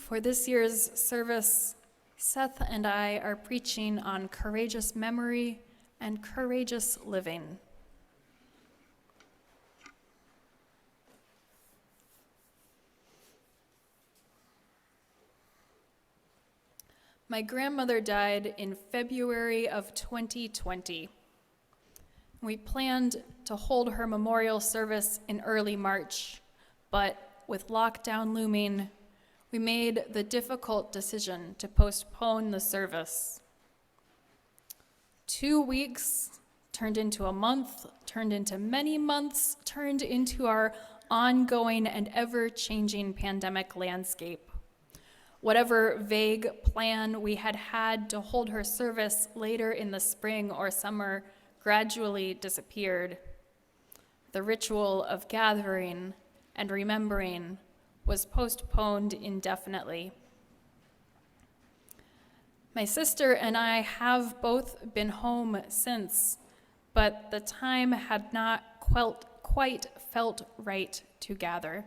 For this year's service, Seth and I are preaching on courageous memory and courageous living. My grandmother died in February of 2020. We planned to hold her memorial service in early March, but with lockdown looming, we made the difficult decision to postpone the service. 2 weeks turned into a month, turned into many months, turned into our ongoing and ever-changing pandemic landscape. Whatever vague plan we had had to hold her service later in the spring or summer gradually disappeared. The ritual of gathering and remembering was postponed indefinitely. My sister and I have both been home since, but the time had not quite felt right to gather.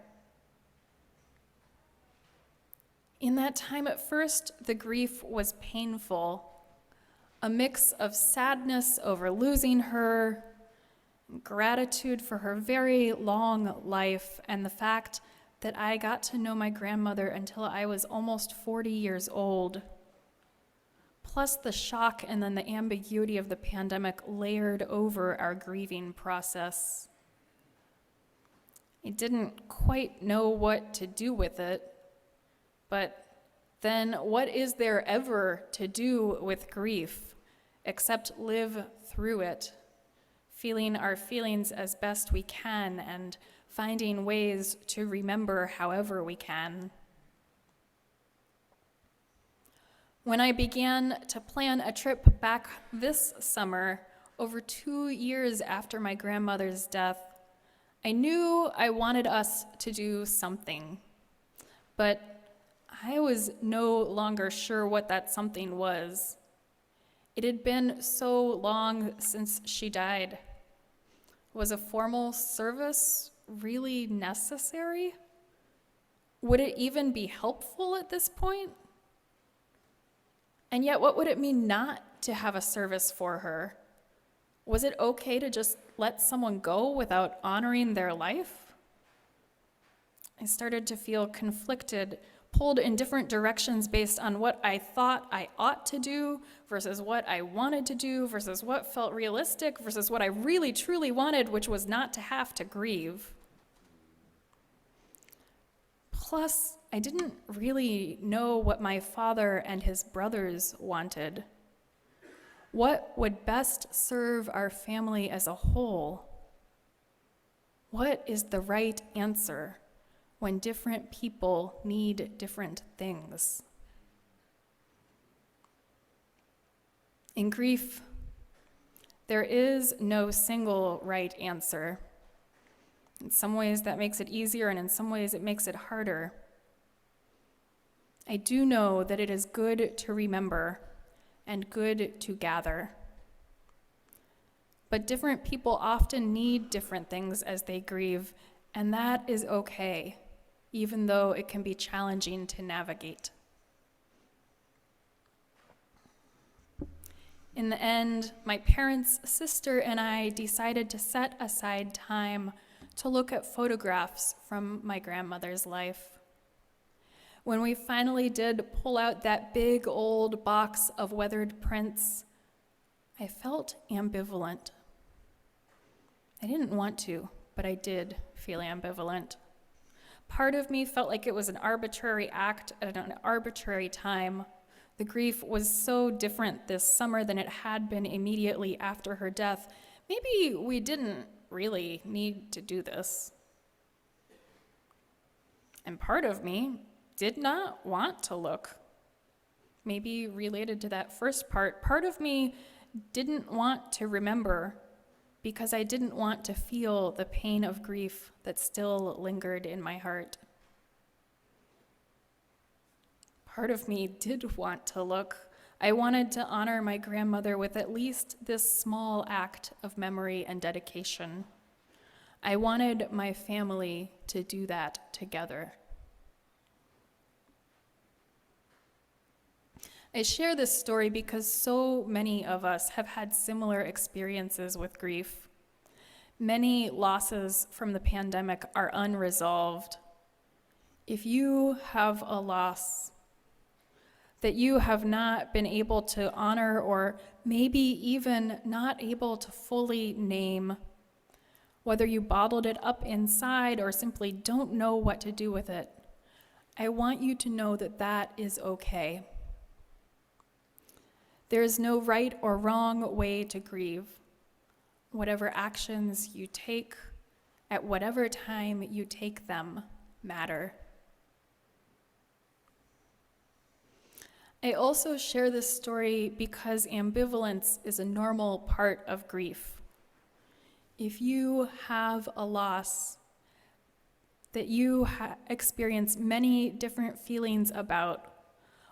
In that time at first, the grief was painful, a mix of sadness over losing her, gratitude for her very long life, and the fact that I got to know my grandmother until I was almost 40 years old. Plus the shock and then the ambiguity of the pandemic layered over our grieving process. I didn't quite know what to do with it, but then what is there ever to do with grief except live through it, feeling our feelings as best we can and finding ways to remember however we can. When I began to plan a trip back this summer, over 2 years after my grandmother's death, I knew I wanted us to do something, but I was no longer sure what that something was. It had been so long since she died. Was a formal service really necessary? Would it even be helpful at this point? And yet, what would it mean not to have a service for her? Was it okay to just let someone go without honoring their life? I started to feel conflicted, pulled in different directions based on what I thought I ought to do versus what I wanted to do versus what felt realistic versus what I really truly wanted, which was not to have to grieve. Plus, I didn't really know what my father and his brothers wanted. What would best serve our family as a whole? What is the right answer when different people need different things? In grief, there is no single right answer. In some ways that makes it easier, and in some ways it makes it harder. I do know that it is good to remember and good to gather. But different people often need different things as they grieve, and that is okay, even though it can be challenging to navigate. In the end, my parents' sister and I decided to set aside time to look at photographs from my grandmother's life. When we finally did pull out that big old box of weathered prints, I felt ambivalent. I didn't want to, but I did feel ambivalent. Part of me felt like it was an arbitrary act at an arbitrary time. The grief was so different this summer than it had been immediately after her death. Maybe we didn't really need to do this. And part of me did not want to look. Maybe related to that first part of me didn't want to remember because I didn't want to feel the pain of grief that still lingered in my heart. Part of me did want to look. I wanted to honor my grandmother with at least this small act of memory and dedication. I wanted my family to do that together. I share this story because so many of us have had similar experiences with grief. Many losses from the pandemic are unresolved. If you have a loss that you have not been able to honor, or maybe even not able to fully name, whether you bottled it up inside or simply don't know what to do with it, I want you to know that that is okay. There is no right or wrong way to grieve. Whatever actions you take, at whatever time you take them, matter. I also share this story because ambivalence is a normal part of grief. If you have a loss that you experience many different feelings about,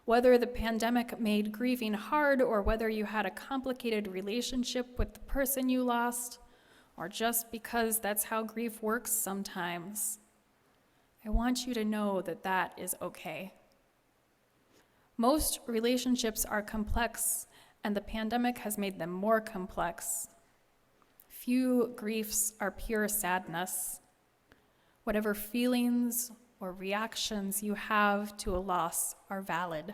whether the pandemic made grieving hard or whether you had a complicated relationship with the person you lost, or just because that's how grief works sometimes, I want you to know that that is okay. Most relationships are complex, and the pandemic has made them more complex. Few griefs are pure sadness. Whatever feelings or reactions you have to a loss are valid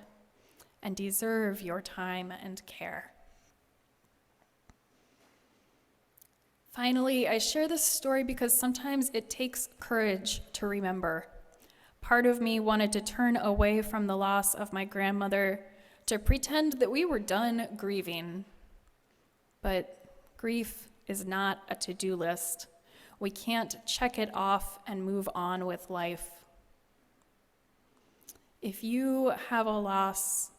and deserve your time and care. Finally, I share this story because sometimes it takes courage to remember. Part of me wanted to turn away from the loss of my grandmother to pretend that we were done grieving. But grief is not a to-do list. We can't check it off and move on with life. If you have a loss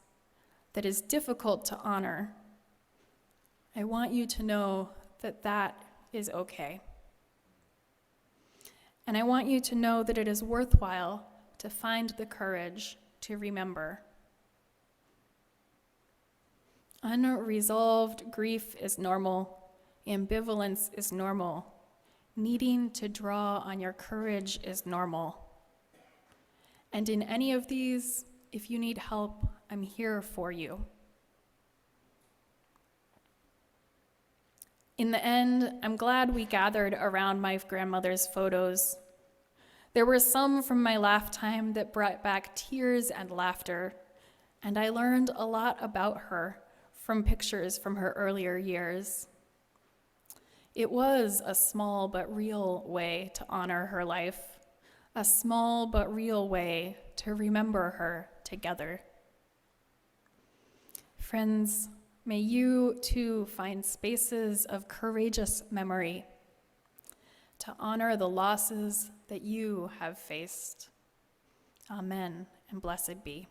that is difficult to honor, I want you to know that that is okay. And I want you to know that it is worthwhile to find the courage to remember. Unresolved grief is normal. Ambivalence is normal. Needing to draw on your courage is normal. And in any of these, if you need help, I'm here for you. In the end, I'm glad we gathered around my grandmother's photos. There were some from my lifetime that brought back tears and laughter, and I learned a lot about her from pictures from her earlier years. It was a small but real way to honor her life, a small but real way to remember her together. Friends, may you too find spaces of courageous memory to honor the losses that you have faced. Amen, and blessed be.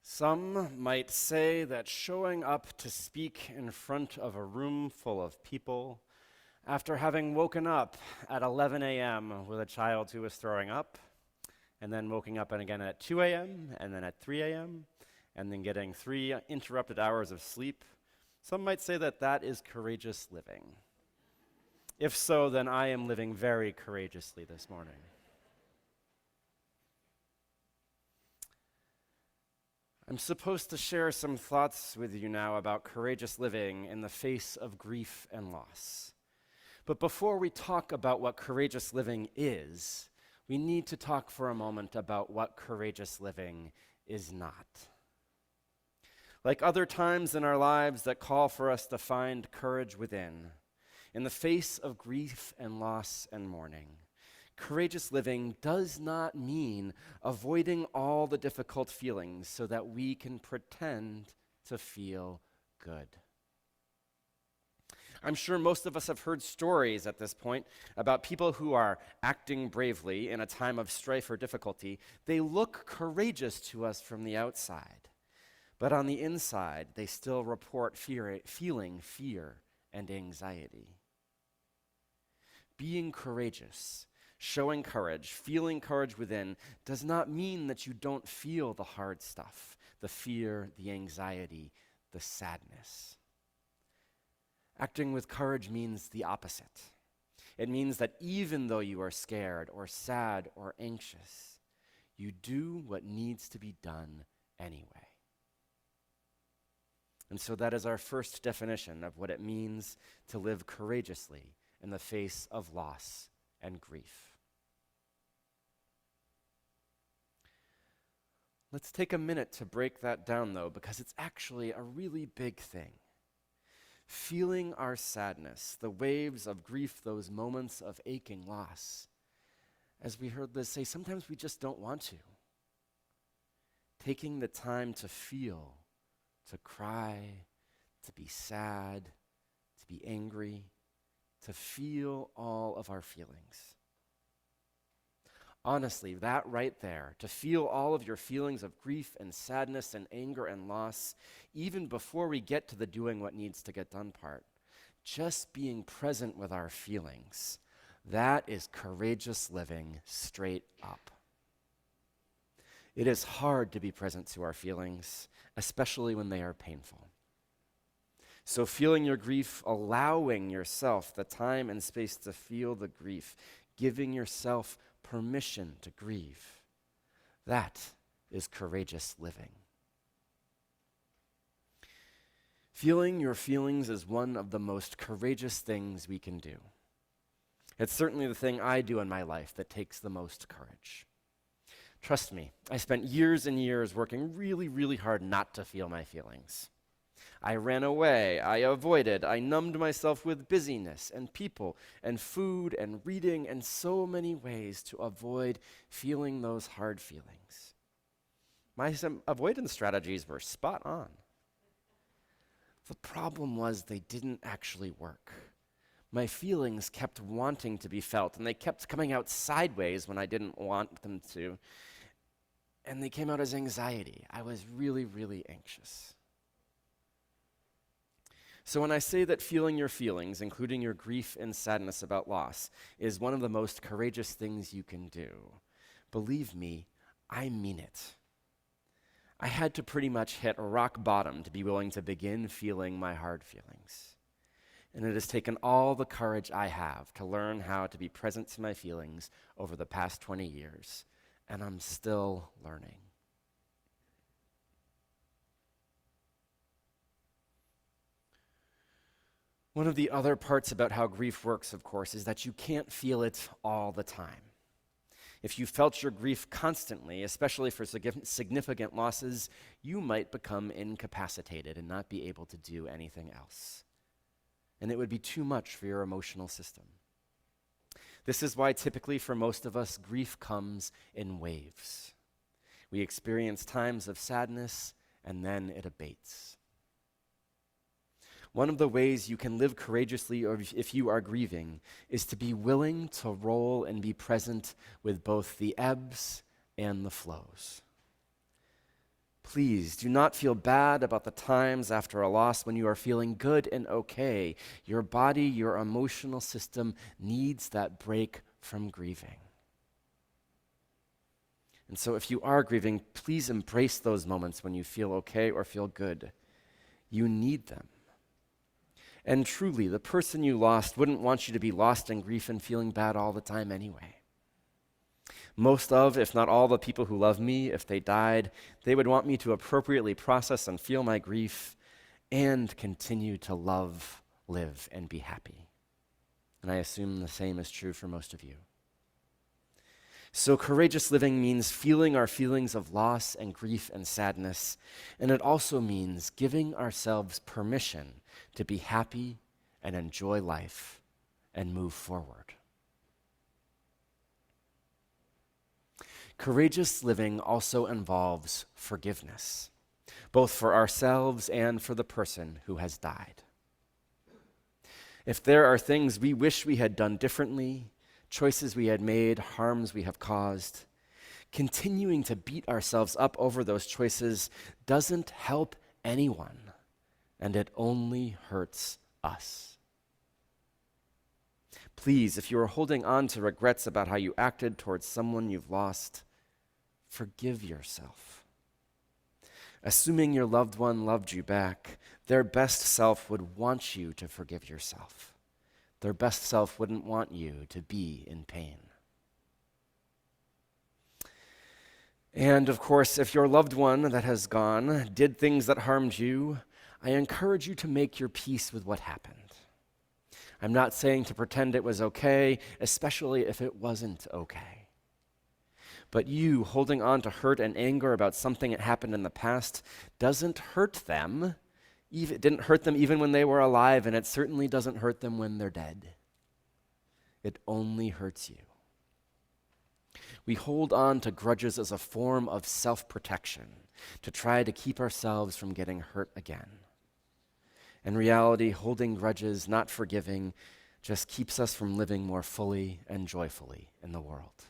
Some might say that showing up to speak in front of a room full of people after having woken up at 11 a.m. with a child who was throwing up, and then waking up again at 2 a.m., and then at 3 a.m., and then getting 3 interrupted hours of sleep, some might say that that is courageous living. If so, then I am living very courageously this morning. I'm supposed to share some thoughts with you now about courageous living in the face of grief and loss. But before we talk about what courageous living is, we need to talk for a moment about what courageous living is not. Like other times in our lives that call for us to find courage within, in the face of grief and loss and mourning, Courageous living does not mean avoiding all the difficult feelings so that we can pretend to feel good. I'm sure most of us have heard stories at this point about people who are acting bravely in a time of strife or difficulty. They look courageous to us from the outside, but on the inside, they still report feeling fear and anxiety. Being courageous, showing courage, feeling courage within does not mean that you don't feel the hard stuff, the fear, the anxiety, the sadness. Acting with courage means the opposite. It means that even though you are scared or sad or anxious, you do what needs to be done anyway. And so that is our first definition of what it means to live courageously in the face of loss and grief. Let's take a minute to break that down, though, because it's actually a really big thing. Feeling our sadness, the waves of grief, those moments of aching loss. As we heard Liz say, sometimes we just don't want to. Taking the time to feel, to cry, to be sad, to be angry, to feel all of our feelings. Honestly, that right there, to feel all of your feelings of grief and sadness and anger and loss, even before we get to the doing what needs to get done part, just being present with our feelings, that is courageous living straight up. It is hard to be present to our feelings, especially when they are painful. So feeling your grief, allowing yourself the time and space to feel the grief, giving yourself permission to grieve, that is courageous living. Feeling your feelings is one of the most courageous things we can do. It's certainly the thing I do in my life that takes the most courage. Trust me, I spent years and years working really, really hard not to feel my feelings. I ran away, I avoided, I numbed myself with busyness and people and food and reading and so many ways to avoid feeling those hard feelings. My avoidance strategies were spot on. The problem was they didn't actually work. My feelings kept wanting to be felt, and they kept coming out sideways when I didn't want them to, and they came out as anxiety. I was really, really anxious. So when I say that feeling your feelings, including your grief and sadness about loss, is one of the most courageous things you can do, believe me, I mean it. I had to pretty much hit rock bottom to be willing to begin feeling my hard feelings. And it has taken all the courage I have to learn how to be present to my feelings over the past 20 years, and I'm still learning. One of the other parts about how grief works, of course, is that you can't feel it all the time. If you felt your grief constantly, especially for significant losses, you might become incapacitated and not be able to do anything else. And it would be too much for your emotional system. This is why typically for most of us, grief comes in waves. We experience times of sadness and then it abates. One of the ways you can live courageously, or if you are grieving, is to be willing to roll and be present with both the ebbs and the flows. Please do not feel bad about the times after a loss when you are feeling good and okay. Your body, your emotional system needs that break from grieving. And so if you are grieving, please embrace those moments when you feel okay or feel good. You need them. And truly, the person you lost wouldn't want you to be lost in grief and feeling bad all the time anyway. Most of, if not all, the people who love me, if they died, they would want me to appropriately process and feel my grief and continue to love, live, and be happy. And I assume the same is true for most of you. So courageous living means feeling our feelings of loss and grief and sadness, and it also means giving ourselves permission to be happy and enjoy life and move forward. Courageous living also involves forgiveness, both for ourselves and for the person who has died. If there are things we wish we had done differently, choices we had made, harms we have caused, continuing to beat ourselves up over those choices doesn't help anyone, and it only hurts us. Please, if you are holding on to regrets about how you acted towards someone you've lost, forgive yourself. Assuming your loved one loved you back, their best self would want you to forgive yourself. Their best self wouldn't want you to be in pain. And of course, if your loved one that has gone did things that harmed you, I encourage you to make your peace with what happened. I'm not saying to pretend it was okay, especially if it wasn't okay. But you holding on to hurt and anger about something that happened in the past doesn't hurt them. It didn't hurt them even when they were alive, and it certainly doesn't hurt them when they're dead. It only hurts you. We hold on to grudges as a form of self-protection to try to keep ourselves from getting hurt again. In reality, holding grudges, not forgiving, just keeps us from living more fully and joyfully in the world.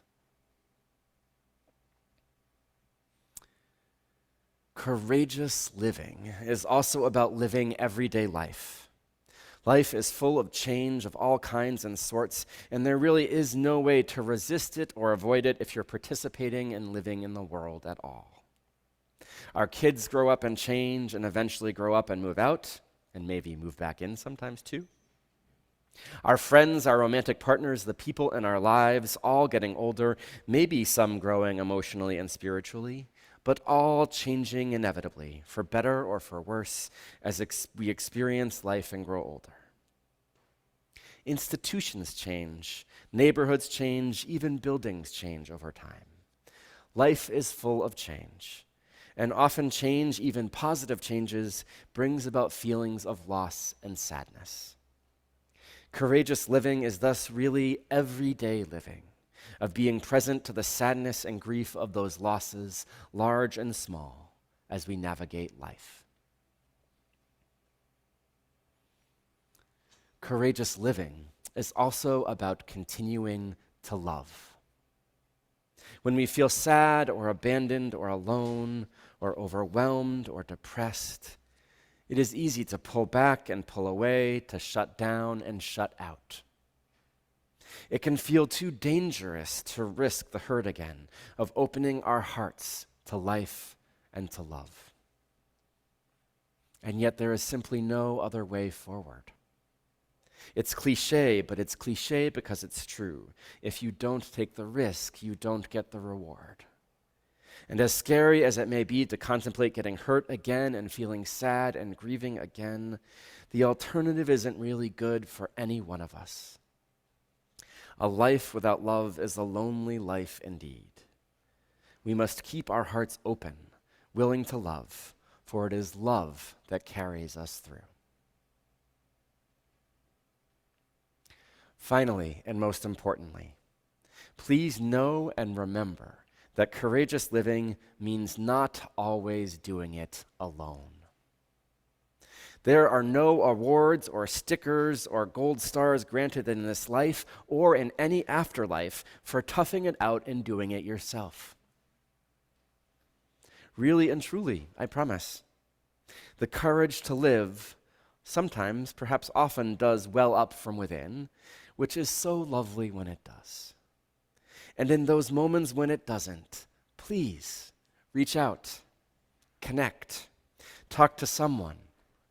Courageous living is also about living everyday life. Life is full of change of all kinds and sorts, and there really is no way to resist it or avoid it if you're participating and living in the world at all. Our kids grow up and change and eventually grow up and move out, and maybe move back in sometimes too. Our friends, our romantic partners, the people in our lives, all getting older, maybe some growing emotionally and spiritually, but all changing inevitably, for better or for worse, as we experience life and grow older. Institutions change, neighborhoods change, even buildings change over time. Life is full of change, and often change, even positive changes, brings about feelings of loss and sadness. Courageous living is thus really everyday living, of being present to the sadness and grief of those losses, large and small, as we navigate life. Courageous living is also about continuing to love. When we feel sad or abandoned or alone or overwhelmed or depressed, it is easy to pull back and pull away, to shut down and shut out. It can feel too dangerous to risk the hurt again of opening our hearts to life and to love. And yet there is simply no other way forward. It's cliche, but it's cliche because it's true. If you don't take the risk, you don't get the reward. And as scary as it may be to contemplate getting hurt again and feeling sad and grieving again, the alternative isn't really good for any one of us. A life without love is a lonely life indeed. We must keep our hearts open, willing to love, for it is love that carries us through. Finally, and most importantly, please know and remember that courageous living means not always doing it alone. There are no awards or stickers or gold stars granted in this life or in any afterlife for toughing it out and doing it yourself. Really and truly, I promise. The courage to live sometimes, perhaps often, does well up from within, which is so lovely when it does. And in those moments when it doesn't, please reach out, connect, talk to someone,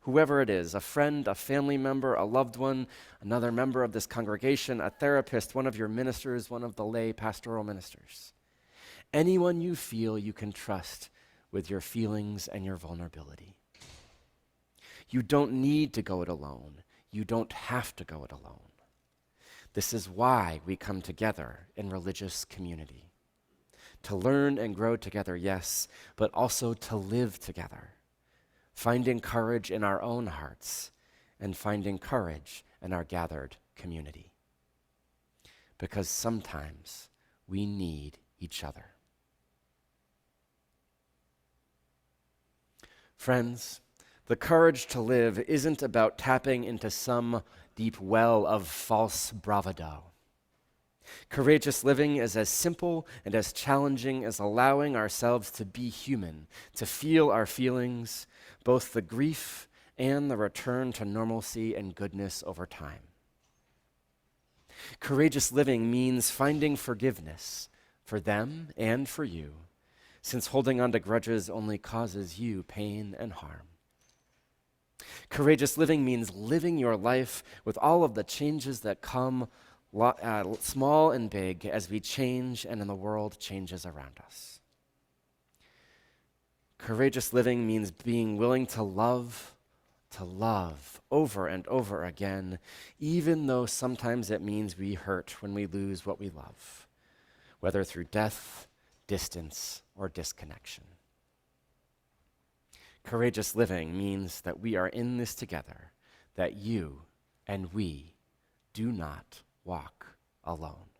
whoever it is, a friend, a family member, a loved one, another member of this congregation, a therapist, one of your ministers, one of the lay pastoral ministers. Anyone you feel you can trust with your feelings and your vulnerability. You don't need to go it alone. You don't have to go it alone. This is why we come together in religious community. To learn and grow together, yes, but also to live together. Finding courage in our own hearts and finding courage in our gathered community. Because sometimes we need each other. Friends, the courage to live isn't about tapping into some deep well of false bravado. Courageous living is as simple and as challenging as allowing ourselves to be human, to feel our feelings, both the grief and the return to normalcy and goodness over time. Courageous living means finding forgiveness for them and for you, since holding on to grudges only causes you pain and harm. Courageous living means living your life with all of the changes that come, small and big, as we change and the world changes around us. Courageous living means being willing to love over and over again, even though sometimes it means we hurt when we lose what we love, whether through death, distance, or disconnection. Courageous living means that we are in this together, that you and we do not walk alone.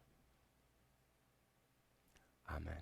Amen.